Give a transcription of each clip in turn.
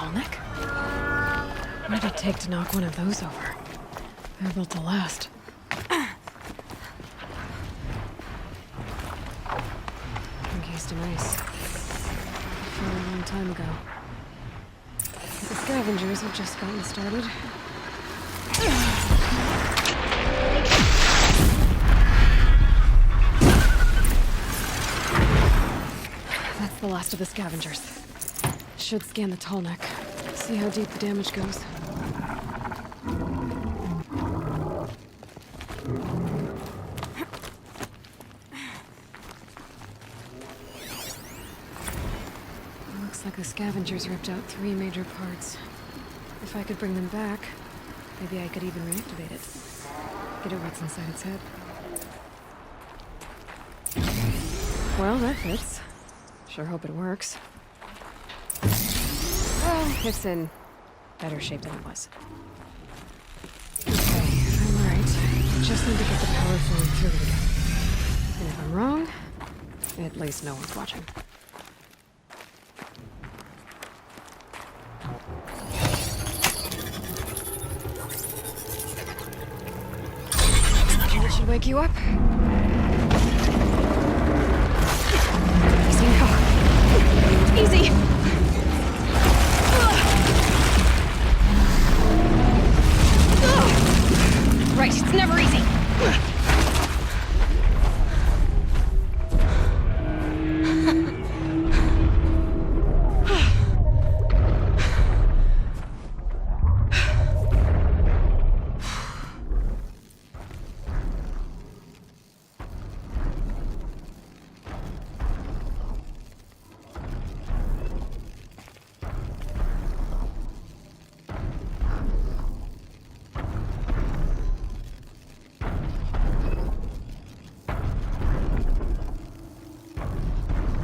Tallneck? What did it take to knock one of those over? They're built to last. Encased in ice. From a long time ago. The scavengers have just gotten started. That's the last of the scavengers. Should scan the Tallneck. See how deep the damage goes. Looks like the scavengers ripped out 3 major parts. If I could bring them back, maybe I could even reactivate it. Get at what's inside its head. Well, that fits. Sure hope it works. Well, it's in better shape than it was. Okay, I'm right. Just need to get the power flowing through it again. And if I'm wrong, at least no one's watching. It should wake you up. Easy now. Easy! Right, it's never easy.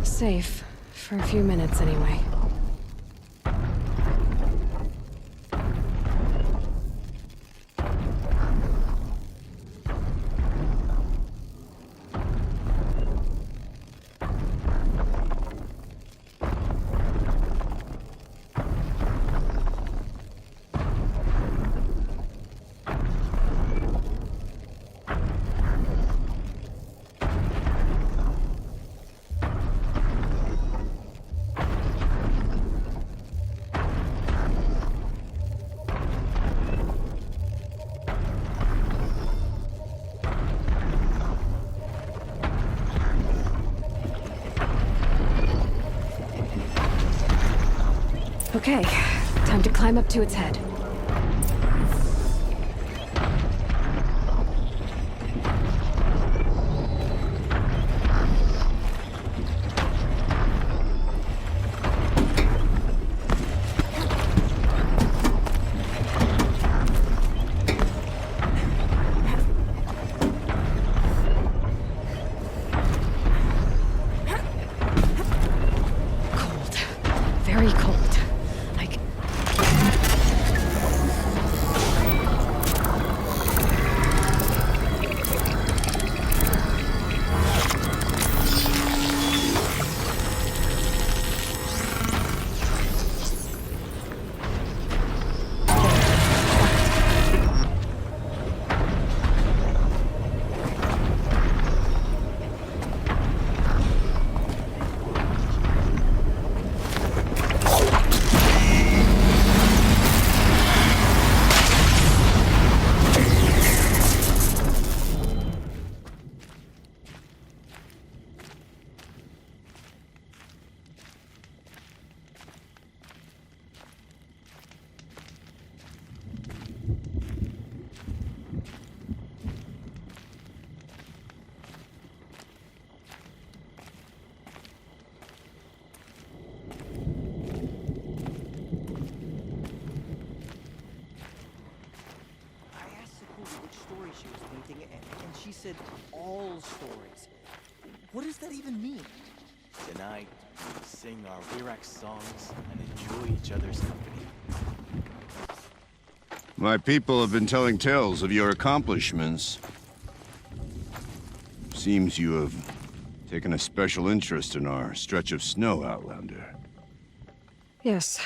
Safe. For a few minutes, anyway. Okay, time to climb up to its head. Cold. Very cold. Like... She said all stories. What does that even mean? Tonight, we sing our Wirax songs and enjoy each other's company. My people have been telling tales of your accomplishments. Seems you have taken a special interest in our stretch of snow, Outlander. Yes.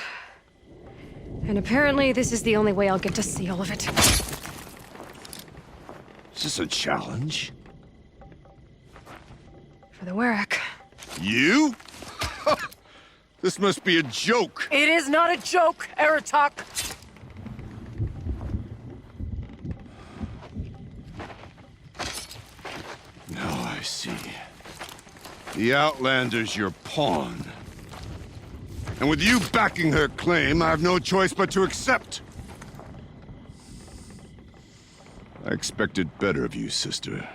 And apparently this is the only way I'll get to see all of it. Is this a challenge? For the Werak. You? This must be a joke. It is not a joke, Aratak! Now I see. The Outlander's your pawn. And with you backing her claim, I have no choice but to accept. I expected better of you, sister.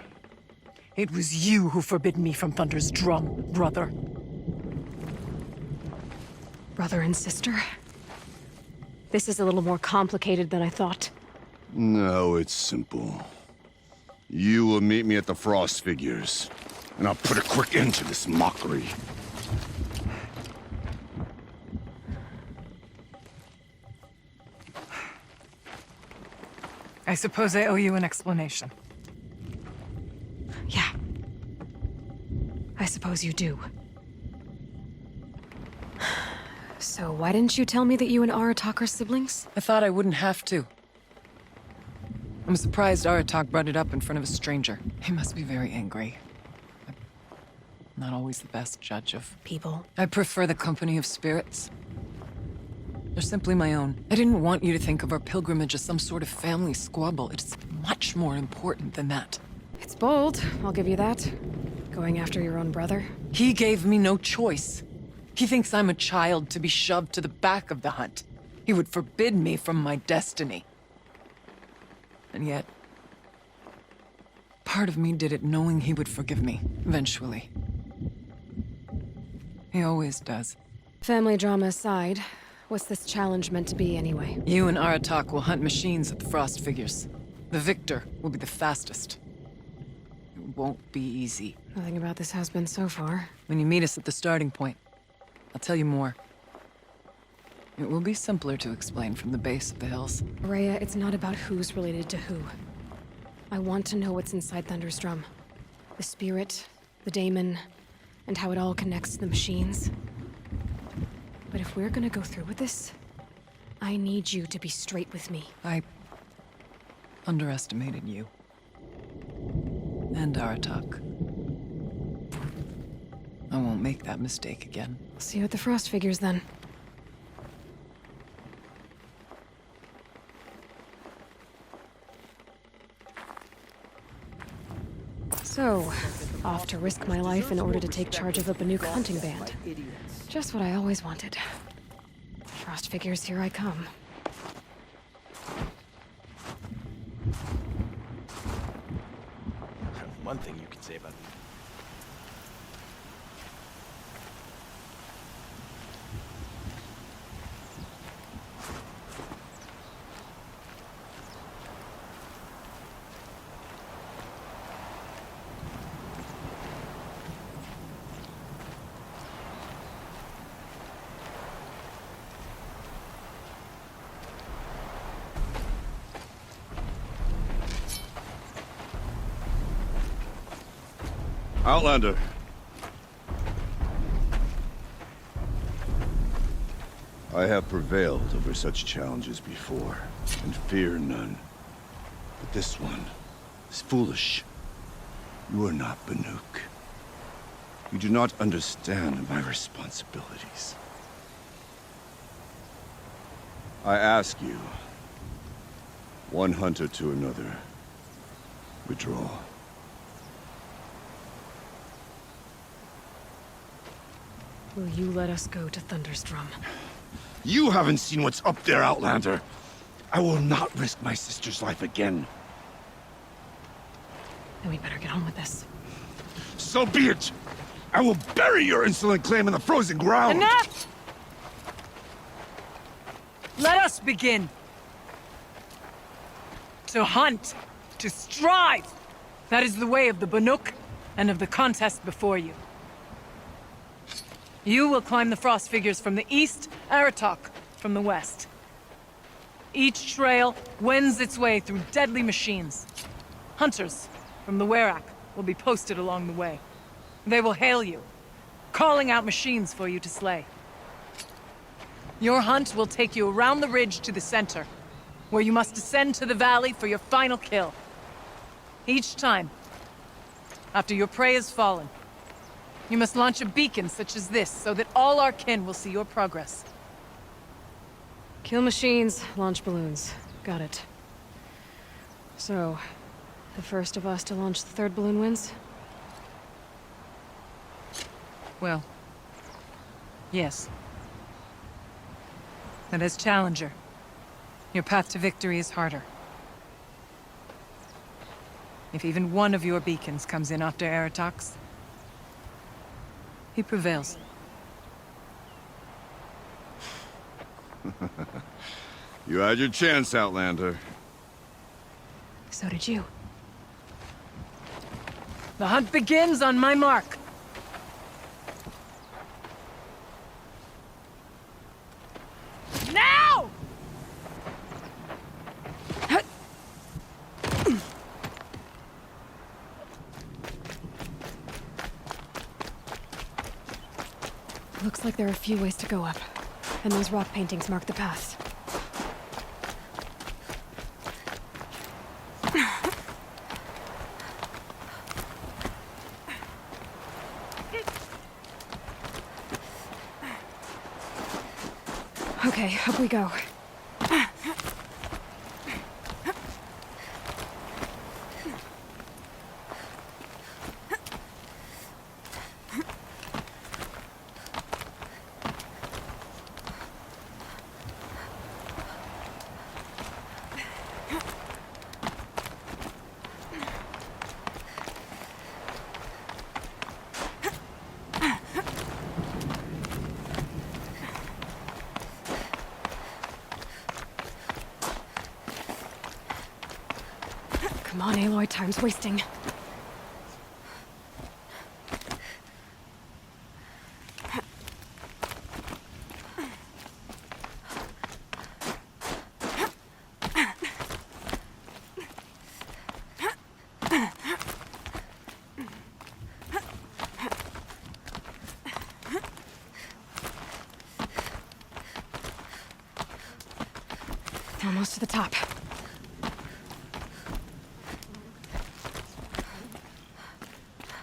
It was you who forbid me from Thunder's drum, brother. Brother and sister? This is a little more complicated than I thought. No, it's simple. You will meet me at the Frost Figures, and I'll put a quick end to this mockery. I suppose I owe you an explanation. Yeah. I suppose you do. So why didn't you tell me that you and Aratak are siblings? I thought I wouldn't have to. I'm surprised Aratak brought it up in front of a stranger. He must be very angry. I'm not always the best judge of... People. I prefer the company of spirits. They're simply my own. I didn't want you to think of our pilgrimage as some sort of family squabble. It's much more important than that. It's bold, I'll give you that. Going after your own brother. He gave me no choice. He thinks I'm a child to be shoved to the back of the hunt. He would forbid me from my destiny. And yet, part of me did it knowing he would forgive me, eventually. He always does. Family drama aside, what's this challenge meant to be anyway? You and Aratak will hunt machines at the Frost Figures. The victor will be the fastest. It won't be easy. Nothing about this has been so far. When you meet us at the starting point, I'll tell you more. It will be simpler to explain from the base of the hills. Rhea, it's not about who's related to who. I want to know what's inside Thunder's drum. The spirit, the daemon, and how it all connects to the machines. But if we're gonna go through with this, I need you to be straight with me. I underestimated you. And Aratak. I won't make that mistake again. See you at the Frost Figures then. So, off to risk my life in order to take charge of a Banuk hunting band. Just what I always wanted. Frost Figures, here I come. One thing you can say about Outlander. I have prevailed over such challenges before, and fear none. But this one is foolish. You are not Banuk. You do not understand my responsibilities. I ask you, one hunter to another, withdraw. Will you let us go to Thunderstrom? You haven't seen what's up there, Outlander. I will not risk my sister's life again. Then we better get on with this. So be it! I will bury your insolent claim in the frozen ground! Enough! Let us begin! To hunt, to strive! That is the way of the Banuk, and of the contest before you. You will climb the Frost Figures from the east, Aratak from the west. Each trail wends its way through deadly machines. Hunters from the Werak will be posted along the way. They will hail you, calling out machines for you to slay. Your hunt will take you around the ridge to the center, where you must descend to the valley for your final kill. Each time, after your prey has fallen, you must launch a beacon such as this so that all our kin will see your progress. Kill machines, launch balloons. Got it. So, the first of us to launch the third balloon wins? Well, yes. And as Challenger, your path to victory is harder. If even one of your beacons comes in after Aratox, he prevails. You had your chance, Outlander. So did you. The hunt begins on my mark. Now! Looks like there are a few ways to go up. And those rock paintings mark the paths. Okay, up we go. Come on, Aloy, time's wasting. Almost to the top.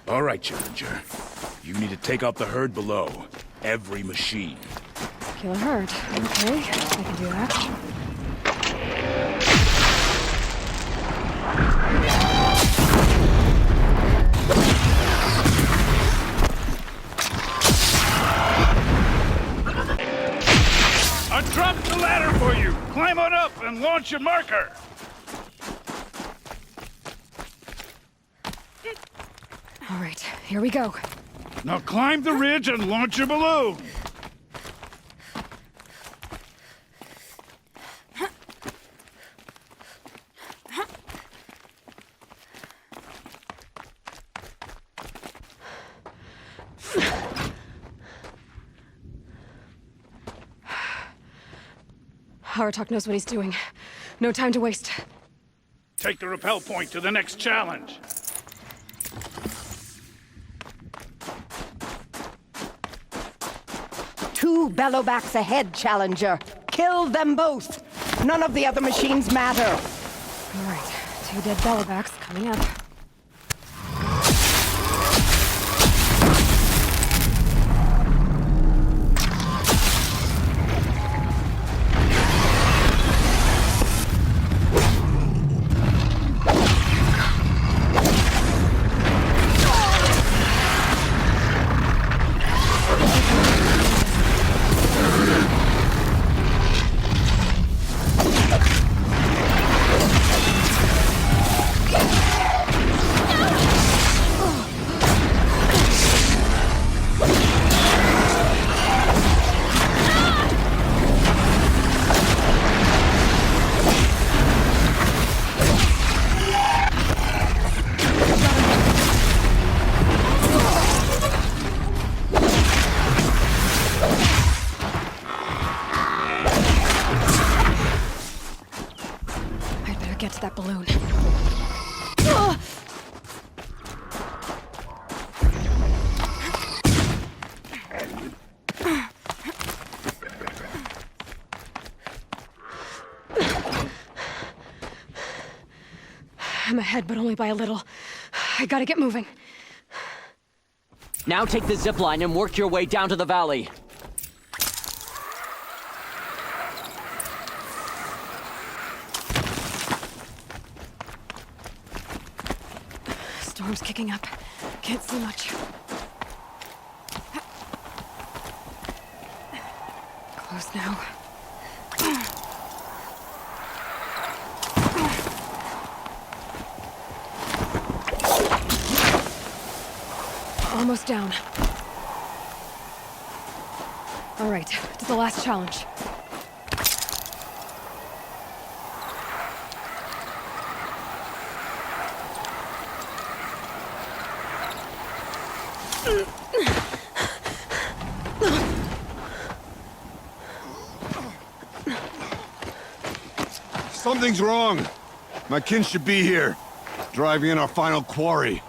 All right, Challenger. You need to take out the herd below. Every machine. Kill a herd. Okay, I can do that. I dropped the ladder for you. Climb on up and launch your marker. All right, here we go. Now climb the ridge and launch your balloon. Aratak knows what he's doing. No time to waste. Take the rappel point to the next challenge. Two Bellowbacks ahead, Challenger. Kill them both. None of the other machines matter. All right, 2 dead Bellowbacks coming up. Get to that balloon. I'm ahead, but only by a little. I gotta get moving. Now take the zip line and work your way down to the valley. Storm's kicking up. Can't see much. Close now. Almost down. All right, to the last challenge. Something's wrong. My kin should be here, driving in our final quarry.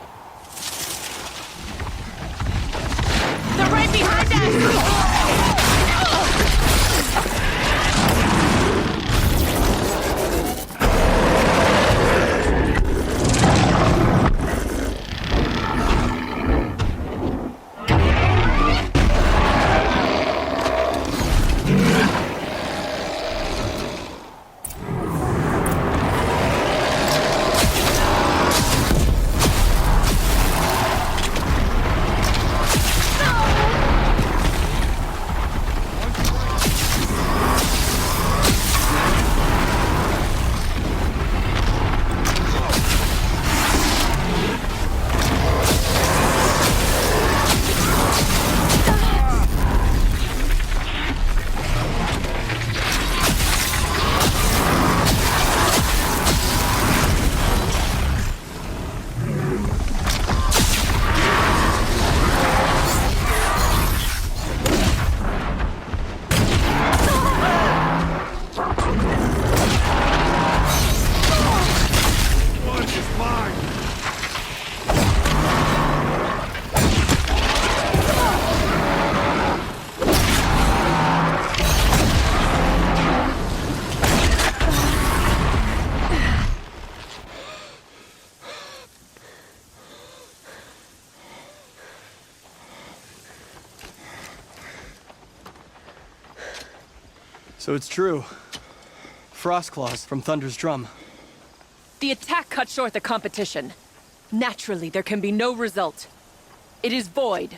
They're right behind us! So it's true. Frostclaws from Thunder's drum. The attack cut short the competition. Naturally, there can be no result. It is void.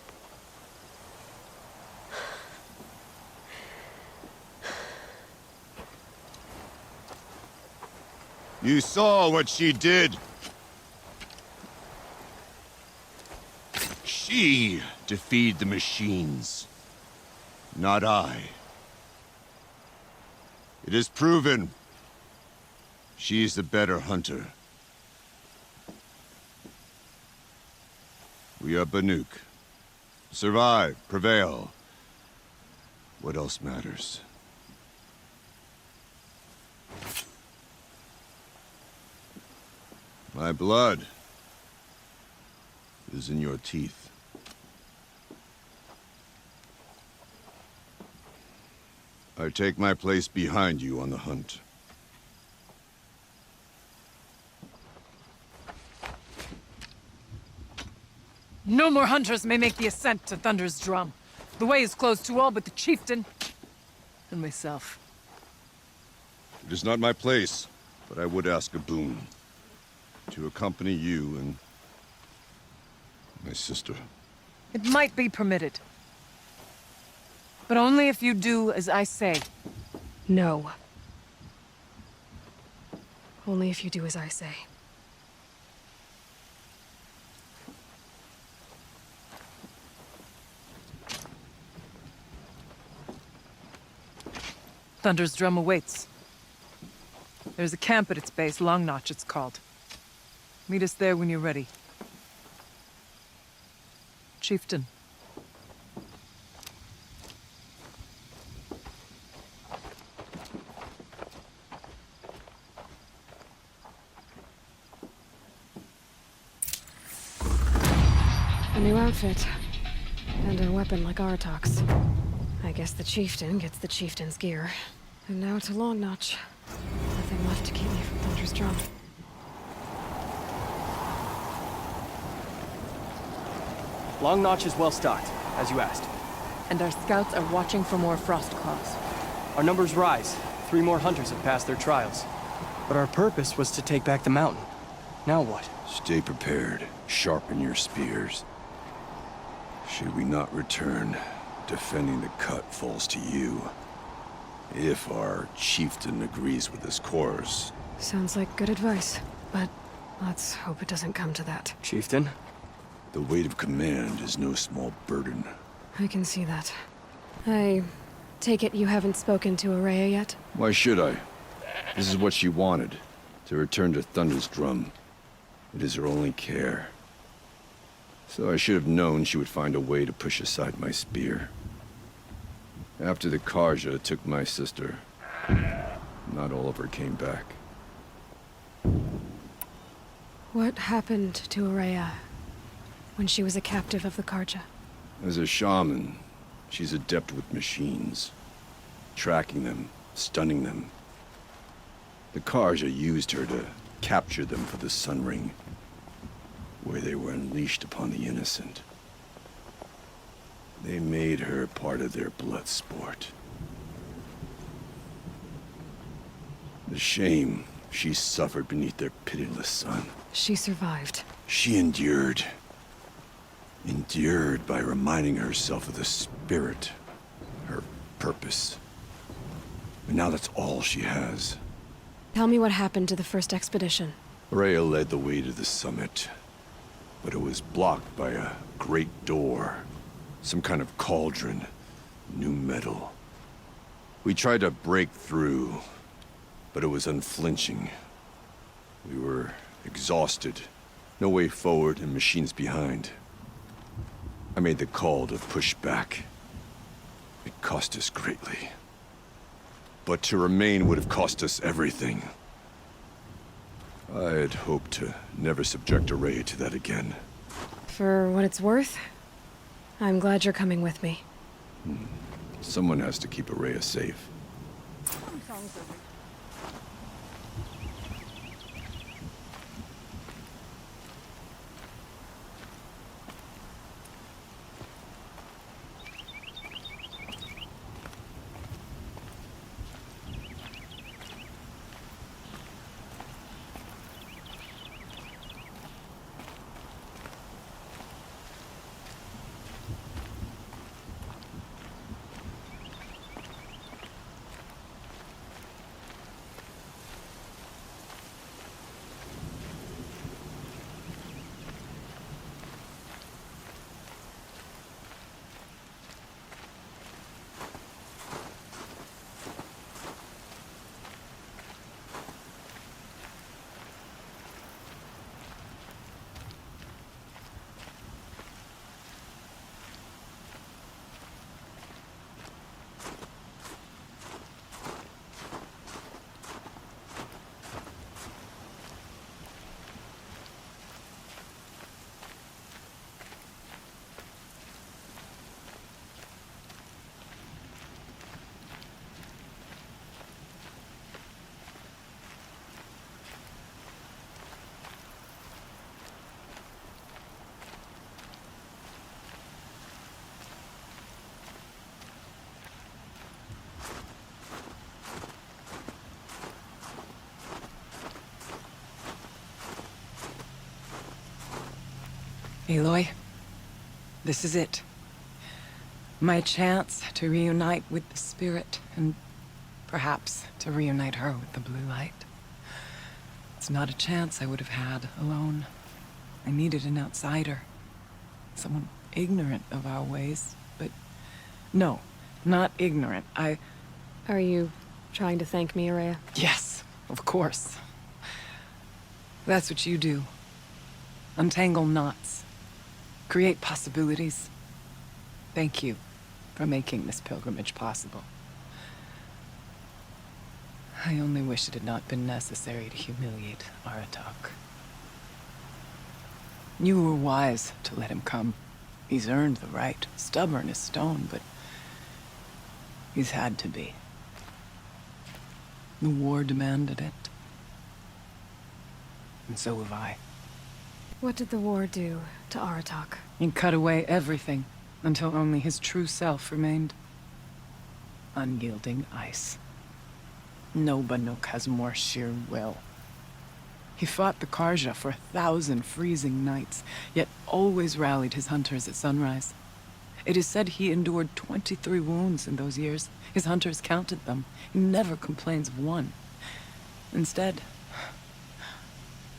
You saw what she did. She defeated the machines, not I. It is proven. She is the better hunter. We are Banuk. Survive, prevail. What else matters? My blood is in your teeth. I take my place behind you on the hunt. No more hunters may make the ascent to Thunder's drum. The way is closed to all but the chieftain and myself. It is not my place, but I would ask a boon. To accompany you and my sister. It might be permitted. But only if you do as I say. No. Only if you do as I say. Thunder's drum awaits. There's a camp at its base, Long Notch it's called. Meet us there when you're ready. Chieftain. A new outfit. And a weapon like Artok's. I guess the chieftain gets the chieftain's gear. And now to Long Notch. Nothing left to keep me from Thunder's drum. Long Notch is well stocked, as you asked. And our scouts are watching for more frost claws. Our numbers rise. 3 more hunters have passed their trials. But our purpose was to take back the mountain. Now what? Stay prepared. Sharpen your spears. Should we not return, defending the cut falls to you. If our chieftain agrees with this course. Sounds like good advice, but let's hope it doesn't come to that. Chieftain? The weight of command is no small burden. I can see that. I take it you haven't spoken to Araya yet? Why should I? This is what she wanted, to return to Thunder's Drum. It is her only care. So I should have known she would find a way to push aside my spear. After the Karja took my sister, not all of her came back. What happened to Araya when she was a captive of the Karja? As a shaman, she's adept with machines. Tracking them, stunning them. The Karja used her to capture them for the Sun Ring, where they were unleashed upon the innocent. They made her part of their blood sport. The shame she suffered beneath their pitiless sun. She survived. She endured. Endured by reminding herself of the spirit, her purpose. And now that's all she has. Tell me what happened to the first expedition. Rhea led the way to the summit, but it was blocked by a great door. Some kind of cauldron, new metal. We tried to break through, but it was unflinching. We were exhausted, no way forward and machines behind. I made the call to push back. It cost us greatly. But to remain would have cost us everything. I had hoped to never subject Araya to that again. For what it's worth, I'm glad you're coming with me. Someone has to keep Araya safe. Aloy, this is it. My chance to reunite with the Spirit, and perhaps to reunite her with the Blue Light. It's not a chance I would have had alone. I needed an outsider. Someone ignorant of our ways, but... No, not ignorant. Are you trying to thank me, Araya? Yes, of course. That's what you do. Untangle knots. Create possibilities. Thank you for making this pilgrimage possible. I only wish it had not been necessary to humiliate Aratak. You were wise to let him come. He's earned the right. Stubborn as stone, but he's had to be. The war demanded it. And so have I. What did the war do to Aratak? He cut away everything, until only his true self remained. Unyielding ice. No Banuk has more sheer will. He fought the Karja for 1,000 freezing nights, yet always rallied his hunters at sunrise. It is said he endured 23 wounds in those years. His hunters counted them. He never complains of one. Instead,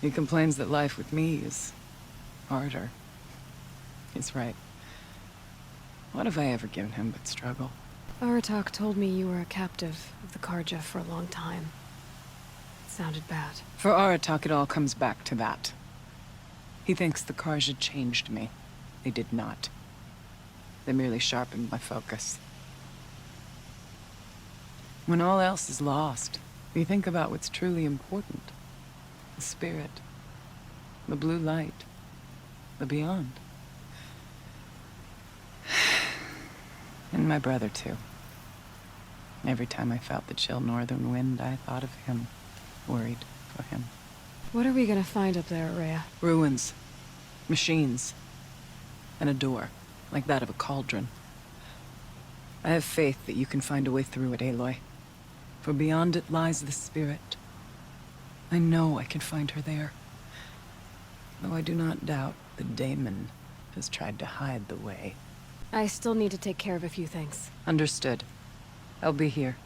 he complains that life with me is harder. He's right. What have I ever given him but struggle? Aratak told me you were a captive of the Karja for a long time. It sounded bad. For Aratak, it all comes back to that. He thinks the Karja changed me. They did not. They merely sharpened my focus. When all else is lost, you think about what's truly important. The spirit. The blue light. The beyond. And my brother, too. Every time I felt the chill northern wind, I thought of him. Worried for him. What are we gonna find up there, Rhea? Ruins. Machines. And a door, like that of a cauldron. I have faith that you can find a way through it, Aloy. For beyond it lies the spirit. I know I can find her there. Though I do not doubt the Daemon has tried to hide the way. I still need to take care of a few things. Understood. I'll be here.